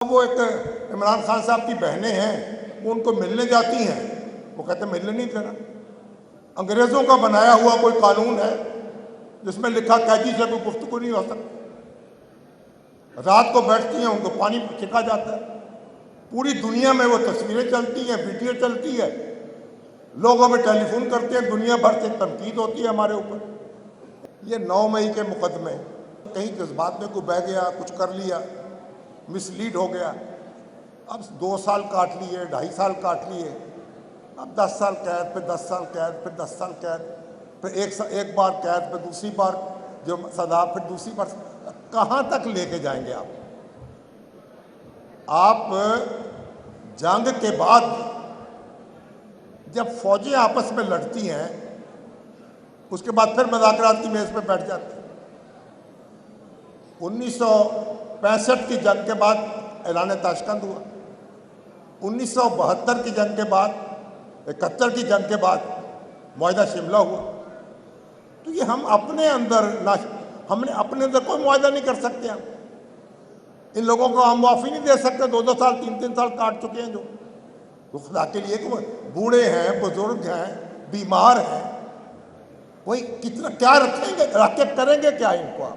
وہ ایک عمران خان صاحب کی بہنیں ہیں، وہ ان کو ملنے جاتی ہیں، وہ کہتے ہیں ملنے نہیں دینا۔ انگریزوں کا بنایا ہوا کوئی قانون ہے جس میں لکھا قیدی سے کوئی گفتگو نہیں ہو سکتی۔ رات کو بیٹھتی ہیں، ان کو پانی چھکا جاتا ہے، پوری دنیا میں وہ تصویریں چلتی ہیں، ویڈیو چلتی ہے، لوگ ہمیں ٹیلی فون کرتے ہیں، دنیا بھر سے تنقید ہوتی ہے ہمارے اوپر۔ یہ 9 مئی کے مقدمے، کہیں جذبات میں کوئی بہہ گیا، کچھ کر لیا، مس لیڈ ہو گیا، اب 2 سال کاٹ لیے، 2.5 سال کاٹ لیے، اب 10 سال قید، پھر 10 سال قید، پھر 10 سال قید، پھر ایک بار قید، پھر دوسری بار جو سزا، پھر دوسری بار، کہاں تک لے کے جائیں گے آپ؟ جنگ کے بعد جب فوجیں آپس میں لڑتی ہیں، اس کے بعد پھر مذاکرات کی میز پہ بیٹھ جاتی ہیں۔ 1965 کی جنگ کے بعد اعلان تاشکند ہوا، 1972 کی جنگ کے بعد، 71 کی جنگ کے بعد معاہدہ شملہ ہوا۔ تو یہ ہم اپنے اندر کوئی معاہدہ نہیں کر سکتے۔ ہم ان لوگوں کو ہم معافی نہیں دے سکتے، 2 سال 3 سال کاٹ چکے ہیں جو خدا کے لیے کہ بوڑھے ہیں، بزرگ ہیں، بیمار ہیں، وہی کتنا کیا رکھیں گے، رکھ کے کریں گے کیا ان کو؟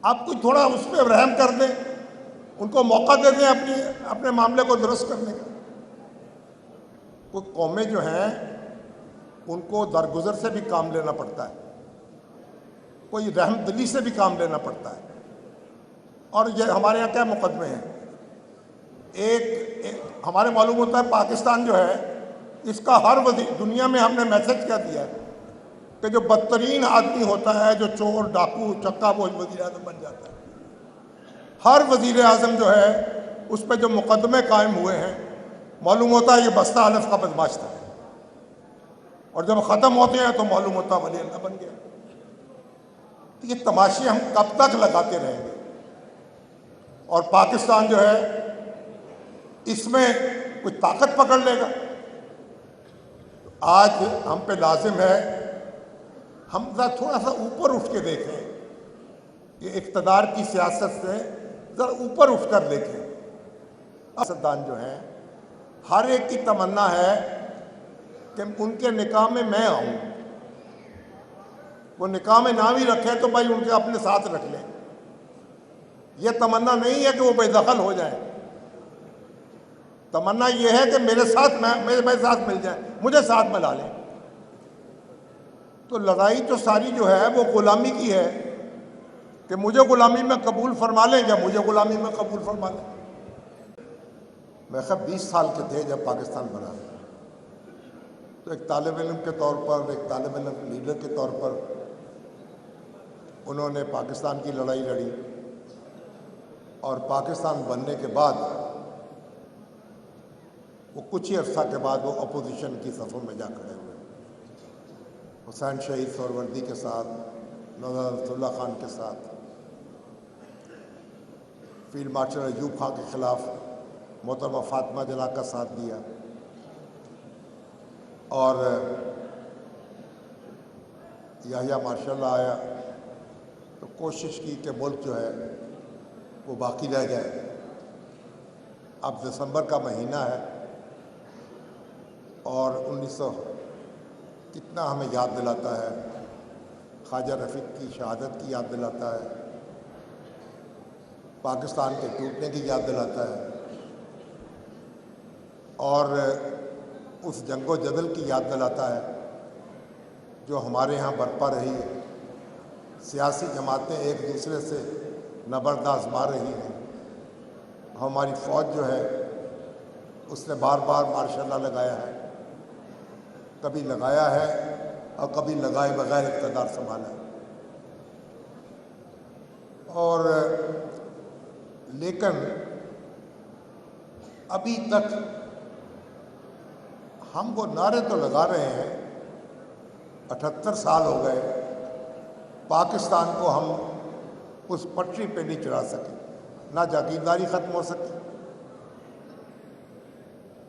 آپ کوئی تھوڑا اس پہ رحم کر دیں، ان کو موقع دے دیں اپنے معاملے کو درست کرنے کا۔ کوئی قومیں جو ہیں ان کو درگزر سے بھی کام لینا پڑتا ہے، کوئی رحم دلی سے بھی کام لینا پڑتا ہے۔ اور یہ ہمارے یہاں کیا مقدمے ہیں؟ ہمارے معلوم ہوتا ہے پاکستان جو ہے، اس کا ہر دنیا میں ہم نے میسج کیا دیا ہے کہ جو بدترین آدمی ہوتا ہے، جو چور ڈاکو چکا، وہ وزیر اعظم بن جاتا ہے۔ ہر وزیر اعظم جو ہے اس پہ جو مقدمے قائم ہوئے ہیں، معلوم ہوتا ہے یہ بستہ الف کا بدماش تھا، اور جب ختم ہوتے ہیں تو معلوم ہوتا ہے ولی اللہ بن گیا۔ تو یہ تماشے ہم کب تک لگاتے رہیں گے؟ اور پاکستان جو ہے اس میں کوئی طاقت پکڑ لے گا؟ آج ہم پہ لازم ہے ہم ذرا تھوڑا سا اوپر اٹھ کے دیکھیں، یہ اقتدار کی سیاست سے ذرا اوپر اٹھ کر دیکھیں۔ سیاستدان جو ہیں، ہر ایک کی تمنا ہے کہ ان کے نکاح میں آؤں، وہ نکاح میں نہ بھی رکھیں تو بھائی ان کے اپنے ساتھ رکھ لیں۔ یہ تمنا نہیں ہے کہ وہ بے دخل ہو جائیں، تمنا یہ ہے کہ میرے ساتھ مل جائیں، مجھے ساتھ ملا لیں۔ تو لڑائی تو ساری جو ہے وہ غلامی کی ہے کہ مجھے غلامی میں قبول فرما لیں یا مجھے غلامی میں قبول فرما لیں۔ میں 20 سال کے تھے جب پاکستان بنا، تو ایک طالب علم کے طور پر، ایک طالب علم لیڈر کے طور پر انہوں نے پاکستان کی لڑائی لڑی، اور پاکستان بننے کے بعد وہ کچھ ہی عرصہ کے بعد وہ اپوزیشن کی صفوں میں جا کھڑے ہوئے، حسین شہید سہروردی کے ساتھ، نوزاد رسول اللہ خان کے ساتھ، فیلڈ مارشل ایوب خان کے خلاف محترمہ فاطمہ جناح کا ساتھ دیا، اور یحییٰ ماشاء اللہ آیا تو کوشش کی کہ ملک جو ہے وہ باقی رہ جائے۔ اب دسمبر کا مہینہ ہے، اور 1900 کتنا ہمیں یاد دلاتا ہے، خواجہ رفیق کی شہادت کی یاد دلاتا ہے، پاکستان کے ٹوٹنے کی یاد دلاتا ہے، اور اس جنگ و جدل کی یاد دلاتا ہے جو ہمارے ہاں برپا رہی ہے۔ سیاسی جماعتیں ایک دوسرے سے نبرد آزما رہی ہیں، ہماری فوج جو ہے اس نے بار بار مارشاء اللہ لگایا ہے، کبھی لگایا ہے اور کبھی لگائے بغیر اقتدار سنبھالا ہے۔ اور لیکن ابھی تک ہم وہ نعرے تو لگا رہے ہیں، 78 سال ہو گئے، پاکستان کو ہم اس پٹری پہ نہیں چڑھا سکے، نہ جاگیرداری ختم ہو سکی،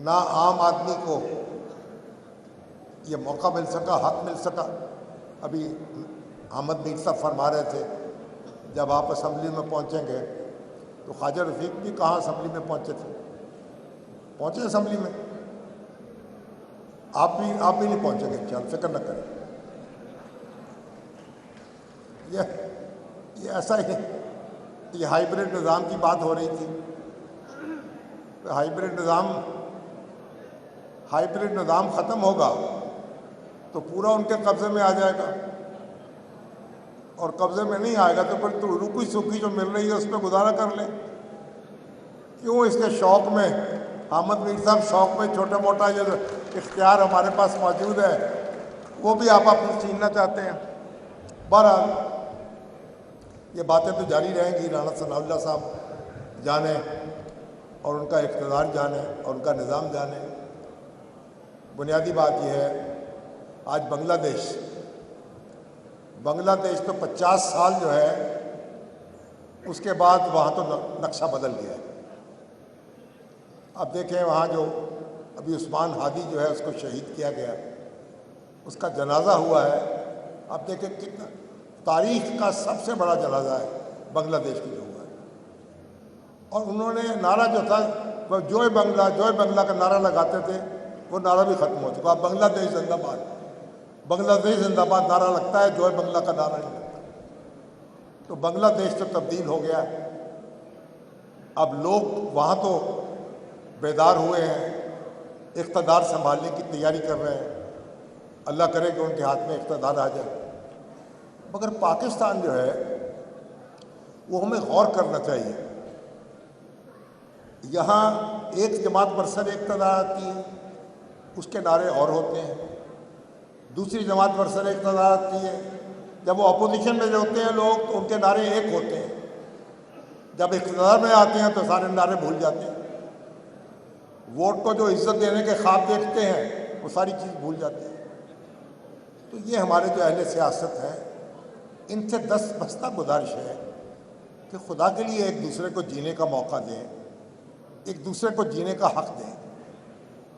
نہ عام آدمی کو یہ موقع مل سکا، حق مل سکا۔ ابھی احمد میر صاحب فرما رہے تھے جب آپ اسمبلی میں پہنچیں گے تو خواجہ رفیق بھی کہاں اسمبلی میں پہنچے تھے؟ پہنچے اسمبلی میں؟ آپ بھی نہیں پہنچیں گے انشاءاللہ، فکر نہ کریں۔ یہ ایسا ہی، یہ ہائیبرڈ نظام کی بات ہو رہی تھی۔ ہائیبرڈ نظام ختم ہوگا تو پورا ان کے قبضے میں آ جائے گا، اور قبضے میں نہیں آئے گا تو پھر تو رکی سکی جو مل رہی ہے اس پہ گزارا کر لیں۔ کیوں اس کے شوق میں، احمد میر صاحب شوق میں چھوٹا موٹا جو اختیار ہمارے پاس موجود ہے وہ بھی آپ اپنے چھیننا چاہتے ہیں۔ بہرحال یہ باتیں تو جاری رہیں گی، رانا ثناء اللہ صاحب جانے اور ان کا اقتدار جانے اور ان کا نظام جانے۔ بنیادی بات یہ ہے، آج بنگلہ دیش تو 50 سال جو ہے اس کے بعد وہاں تو نقشہ بدل گیا ہے۔ اب دیکھیں وہاں جو ابھی عثمان ہادی جو ہے اس کو شہید کیا گیا، اس کا جنازہ ہوا ہے۔ اب دیکھیں کتنا تاریخ کا سب سے بڑا جنازہ ہے بنگلہ دیش کی جو ہوا ہے، اور انہوں نے نعرہ جو تھا وہ جوئے بنگلہ کا نعرہ لگاتے تھے، وہ نعرہ بھی ختم ہو چکا۔ اب بنگلہ دیش زندہ باد نعرہ لگتا ہے، جوئے بنگلہ کا نعرہ نہیں لگتا۔ تو بنگلہ دیش تو تبدیل ہو گیا ہے۔ اب لوگ وہاں تو بیدار ہوئے ہیں، اقتدار سنبھالنے کی تیاری کر رہے ہیں، اللہ کرے کہ ان کے ہاتھ میں اقتدار آ جائے۔ مگر پاکستان جو ہے وہ ہمیں غور کرنا چاہیے۔ یہاں ایک جماعت برسر اقتدار آتی ہے، اس کے نعرے اور ہوتے ہیں۔ دوسری جماعت برسر اقتدار آتی ہے، جب وہ اپوزیشن میں ہوتے ہیں لوگ تو ان کے نعرے ایک ہوتے ہیں، جب اقتدار میں آتے ہیں تو سارے نعرے بھول جاتے ہیں۔ ووٹ کو جو عزت دینے کے خواب دیکھتے ہیں وہ ساری چیز بھول جاتے ہیں۔ تو یہ ہمارے جو اہل سیاست ہیں ان سے بستہ گزارش ہے کہ خدا کے لیے ایک دوسرے کو جینے کا موقع دیں، ایک دوسرے کو جینے کا حق دیں،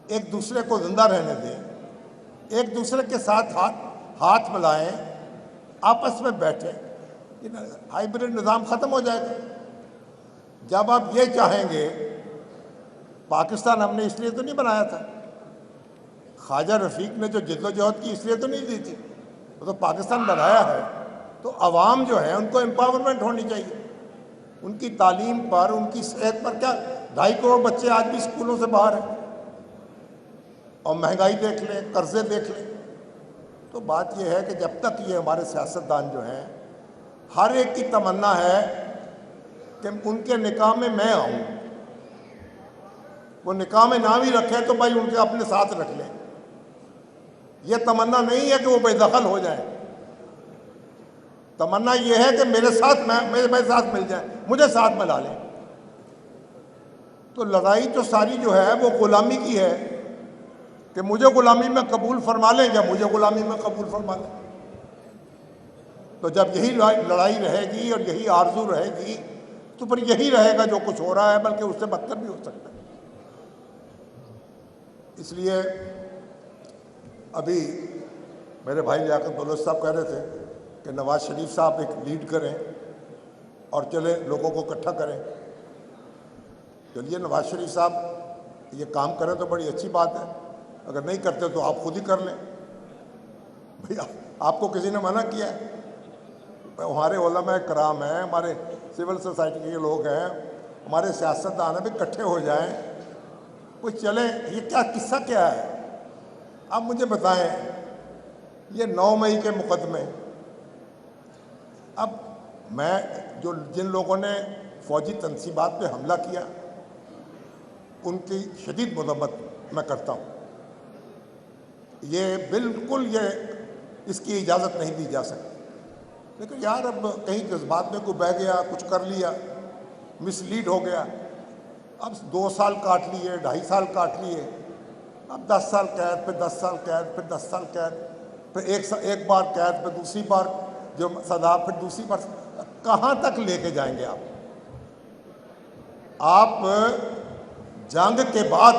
ایک دوسرے کو زندہ رہنے دیں، ایک دوسرے کے ساتھ ہاتھ ملائیں، آپس میں بیٹھیں۔ ہائیبرڈ نظام ختم ہو جائے گا جب آپ یہ چاہیں گے۔ پاکستان ہم نے اس لیے تو نہیں بنایا تھا، خواجہ رفیق نے جو جد و جہد کی اس لیے تو نہیں دی تھی، وہ تو پاکستان بنایا ہے۔ تو عوام جو ہے ان کو امپاورمنٹ ہونی چاہیے، ان کی تعلیم پر، ان کی صحت پر۔ کیا 2.5 کروڑ بچے آج بھی اسکولوں سے باہر ہیں، اور مہنگائی دیکھ لیں، قرضے دیکھ لیں۔ تو بات یہ ہے کہ جب تک یہ ہمارے سیاستدان جو ہیں ہر ایک کی تمنا ہے کہ ان کے نکاح میں میں آؤں، وہ نکاح میں نہ بھی رکھے تو بھائی ان کے اپنے ساتھ رکھ لیں۔ یہ تمنا نہیں ہے کہ وہ بے دخل ہو جائیں، تمنا یہ ہے کہ میرے ساتھ مل جائیں، مجھے ساتھ ملا لیں۔ تو لڑائی تو ساری جو ہے وہ غلامی کی ہے کہ مجھے غلامی میں قبول فرما لیں یا مجھے غلامی میں قبول فرما لیں۔ تو جب یہی لڑائی رہے گی اور یہی آرزو رہے گی تو پھر یہی رہے گا جو کچھ ہو رہا ہے، بلکہ اس سے بدتر بھی ہو سکتا ہے۔ اس لیے ابھی میرے بھائی لیاقت بلوچ صاحب کہہ رہے تھے کہ نواز شریف صاحب ایک لیڈ کریں اور چلے لوگوں کو اکٹھا کریں۔ چلیے نواز شریف صاحب یہ کام کریں تو بڑی اچھی بات ہے، اگر نہیں کرتے تو آپ خود ہی کر لیں۔ بھئی آپ کو کسی نے منع کیا ہے؟ ہمارے علماء کرام ہیں، ہمارے سول سوسائٹی کے لوگ ہیں، ہمارے سیاستدان بھی اکٹھے ہو جائیں، کوئی چلیں۔ یہ کیا قصہ کیا ہے؟ آپ مجھے بتائیں، یہ 9 مئی کے مقدمے، اب میں جن لوگوں نے فوجی تنصیبات پہ حملہ کیا ان کی شدید مذمت میں کرتا ہوں۔ یہ بالکل اس کی اجازت نہیں دی جا سکتی، لیکن یار اب کہیں جذبات میں کوئی بہہ گیا، کچھ کر لیا، مس لیڈ ہو گیا، اب 2 سال کاٹ لیے، 2.5 سال کاٹ لیے، اب 10 سال قید، پھر 10 سال قید، پھر 10 سال قید، پھر ایک بار قید، پھر دوسری بار جو سزا، پھر دوسری بار۔ کہاں تک لے کے جائیں گے آپ؟ جنگ کے بعد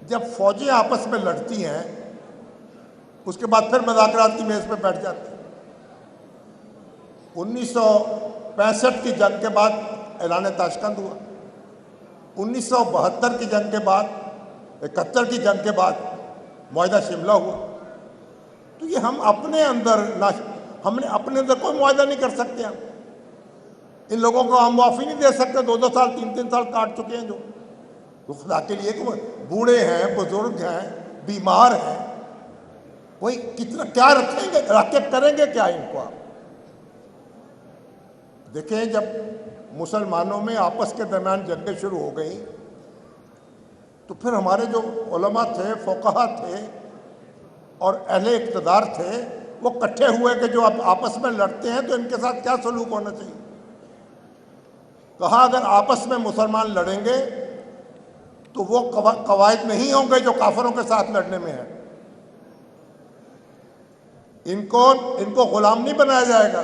جب فوجیں آپس میں لڑتی ہیں اس کے بعد پھر مذاکرات کی میز پہ بیٹھ جاتی ہیں۔ 1965 کی جنگ کے بعد اعلان تاشکند ہوا، 1972 کی جنگ کے بعد، 71 کی جنگ کے بعد معاہدہ شملہ ہوا۔ تو یہ ہم اپنے اندر کوئی معاہدہ نہیں کر سکتے۔ ہم ان لوگوں کو ہم معافی نہیں دے سکتے، 2 سال 3 سال کاٹ چکے ہیں جو خدا کے لیے بوڑھے ہیں، بزرگ ہیں، بیمار ہیں، وہی کتنا کیا رکھیں گے، رکھ کے کریں گے کیا ان کو؟ آپ دیکھیں، جب مسلمانوں میں آپس کے درمیان جنگیں شروع ہو گئیں تو پھر ہمارے جو علماء تھے، فقہا تھے اور اہل اقتدار تھے، وہ اکٹھے ہوئے کہ جو اب آپس میں لڑتے ہیں تو ان کے ساتھ کیا سلوک ہونا چاہیے۔ کہا اگر آپس میں مسلمان لڑیں گے تو وہ قواعد نہیں ہوں گے جو کافروں کے ساتھ لڑنے میں ہیں۔ ان کو غلام نہیں بنایا جائے گا،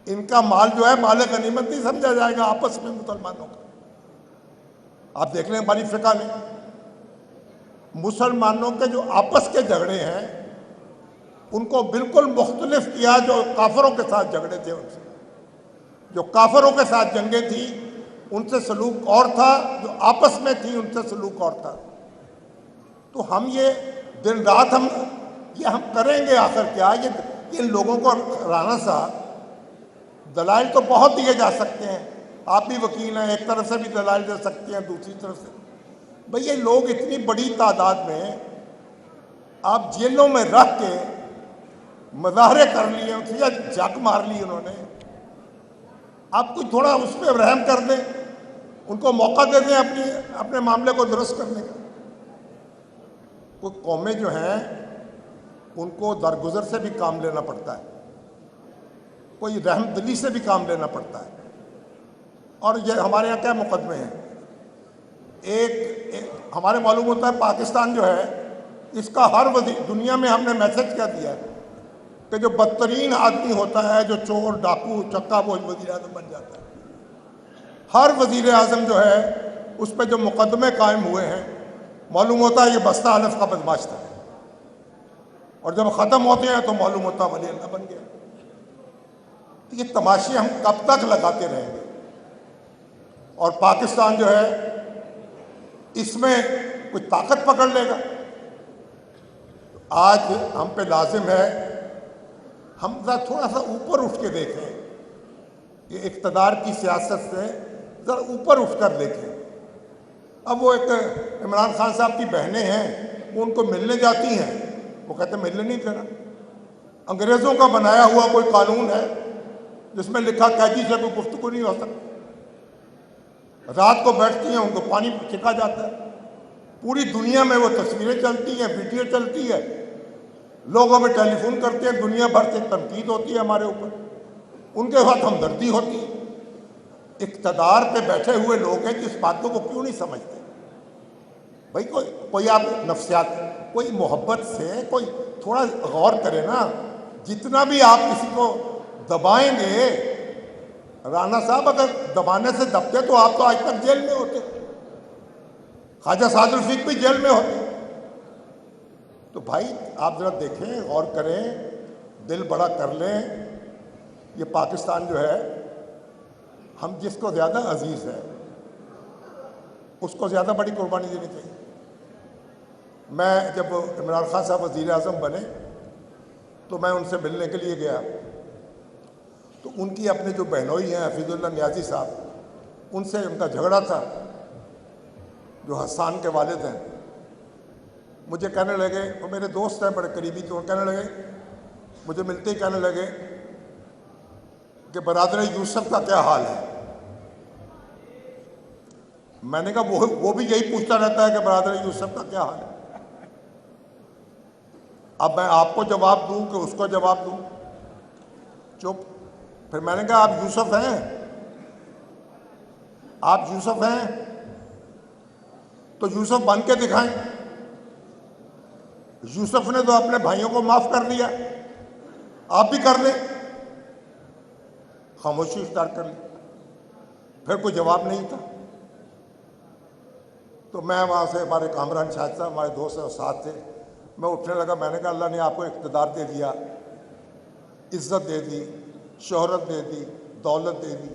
ان کا مال جو ہے مال غنیمت نہیں سمجھا جائے گا آپس میں مسلمانوں کا۔ آپ دیکھ لیں ہماری فقہ میں مسلمانوں کے جو آپس کے جھگڑے ہیں ان کو بالکل مختلف کیا جو کافروں کے ساتھ جھگڑے تھے، ان سے جو کافروں کے ساتھ جنگیں تھیں ان سے سلوک اور تھا، جو آپس میں تھی ان سے سلوک اور تھا۔ تو ہم یہ دن رات ہم کریں گے آخر کیا؟ یہ ان لوگوں کو رانا صاحب دلائل تو بہت دیے جا سکتے ہیں، آپ بھی وکیل ہیں، ایک طرف سے بھی دلائل دے سکتے ہیں، دوسری طرف سے بھئی یہ لوگ اتنی بڑی تعداد میں آپ جیلوں میں رکھ کے مظاہرے کر لیے، یا جھک مار لی انہوں نے، آپ کوئی تھوڑا اس پہ رحم کر دیں، ان کو موقع دے دیں اپنے معاملے کو درست کرنے کا۔ کوئی قومیں جو ہیں ان کو درگزر سے بھی کام لینا پڑتا ہے، کوئی رحم دلی سے بھی کام لینا پڑتا ہے۔ اور یہ ہمارے یہاں کیا مقدمے ہیں، ایک ہمارے معلوم ہوتا ہے پاکستان جو ہے اس کا ہر دنیا میں ہم نے میسج کیا دیا ہے کہ جو بدترین آدمی ہوتا ہے، جو چور ڈاکو چکا، وہ وزیر اعظم بن جاتا ہے۔ ہر وزیر اعظم جو ہے اس پہ جو مقدمے قائم ہوئے ہیں معلوم ہوتا ہے یہ بستہ الف کا بدماش تھا، اور جب ختم ہوتے ہیں تو معلوم ہوتا ہے ولی اللہ بن گیا۔ تو یہ تماشے ہم کب تک لگاتے رہیں گے؟ اور پاکستان جو ہے اس میں کوئی طاقت پکڑ لے گا؟ آج ہم پہ لازم ہے ہم ذرا تھوڑا سا اوپر اٹھ کے دیکھیں، یہ اقتدار کی سیاست سے ذرا اوپر اٹھ کر دیکھیں۔ اب وہ ایک عمران خان صاحب کی بہنیں ہیں، وہ ان کو ملنے جاتی ہیں، وہ کہتے ہیں ملنے نہیں دینا۔ انگریزوں کا بنایا ہوا کوئی قانون ہے جس میں لکھا قیدی سے کوئی گفتگو نہیں ہو سکتی۔ رات کو بیٹھتی ہیں، ان کو پانی چھکا جاتا ہے، پوری دنیا میں وہ تصویریں چلتی ہیں، ویڈیو چلتی ہے، لوگ ہمیں ٹیلی فون کرتے ہیں، دنیا بھر سے تنقید ہوتی ہے ہمارے اوپر، ان کے ساتھ ہمدردی ہوتی ہے۔ اقتدار پہ بیٹھے ہوئے لوگ ہیں کہ اس باتوں کو کیوں نہیں سمجھتے؟ بھائی کوئی آپ نفسیات، کوئی محبت سے کوئی تھوڑا غور کرے نا۔ جتنا بھی آپ کسی کو دبائیں گے، رانا صاحب اگر دبانے سے دبتے تو آپ تو آج تک جیل میں ہوتے، خواجہ سعد الفیق بھی جیل میں ہوتے۔ تو بھائی آپ ذرا دیکھیں، غور کریں، دل بڑا کر لیں۔ یہ پاکستان جو ہے ہم جس کو زیادہ عزیز ہے اس کو زیادہ بڑی قربانی دینی چاہیے۔ میں جب عمران خان صاحب وزیر اعظم بنے تو میں ان سے ملنے کے لیے گیا، تو ان کی اپنے جو بہنوئی ہیں حفیظ اللہ نیازی صاحب، ان سے ان کا جھگڑا تھا، جو حسان کے والد ہیں۔ مجھے کہنے لگے، وہ میرے دوست ہیں بڑے قریبی، تو کہنے لگے، مجھے ملتے ہی کہنے لگے کہ برادر یوسف کا کیا حال ہے؟ میں نے کہا وہ بھی یہی پوچھتا رہتا ہے کہ برادر یوسف کا کیا حال ہے۔ اب میں آپ کو جواب دوں کہ اس کو جواب دوں؟ چپ۔ پھر میں نے کہا آپ یوسف ہیں؟ آپ یوسف ہیں تو یوسف بن کے دکھائیں۔ یوسف نے تو اپنے بھائیوں کو معاف کر دیا، آپ بھی کر لیں۔ خاموشی اختیار کر لی، پھر کوئی جواب نہیں تھا۔ تو میں وہاں سے، ہمارے کامران شاہد صاحب ہمارے دوست اور ساتھ تھے، میں اٹھنے لگا۔ میں نے کہا اللہ نے آپ کو اقتدار دے دیا، عزت دے دی، شہرت دے دی، دولت دے دی،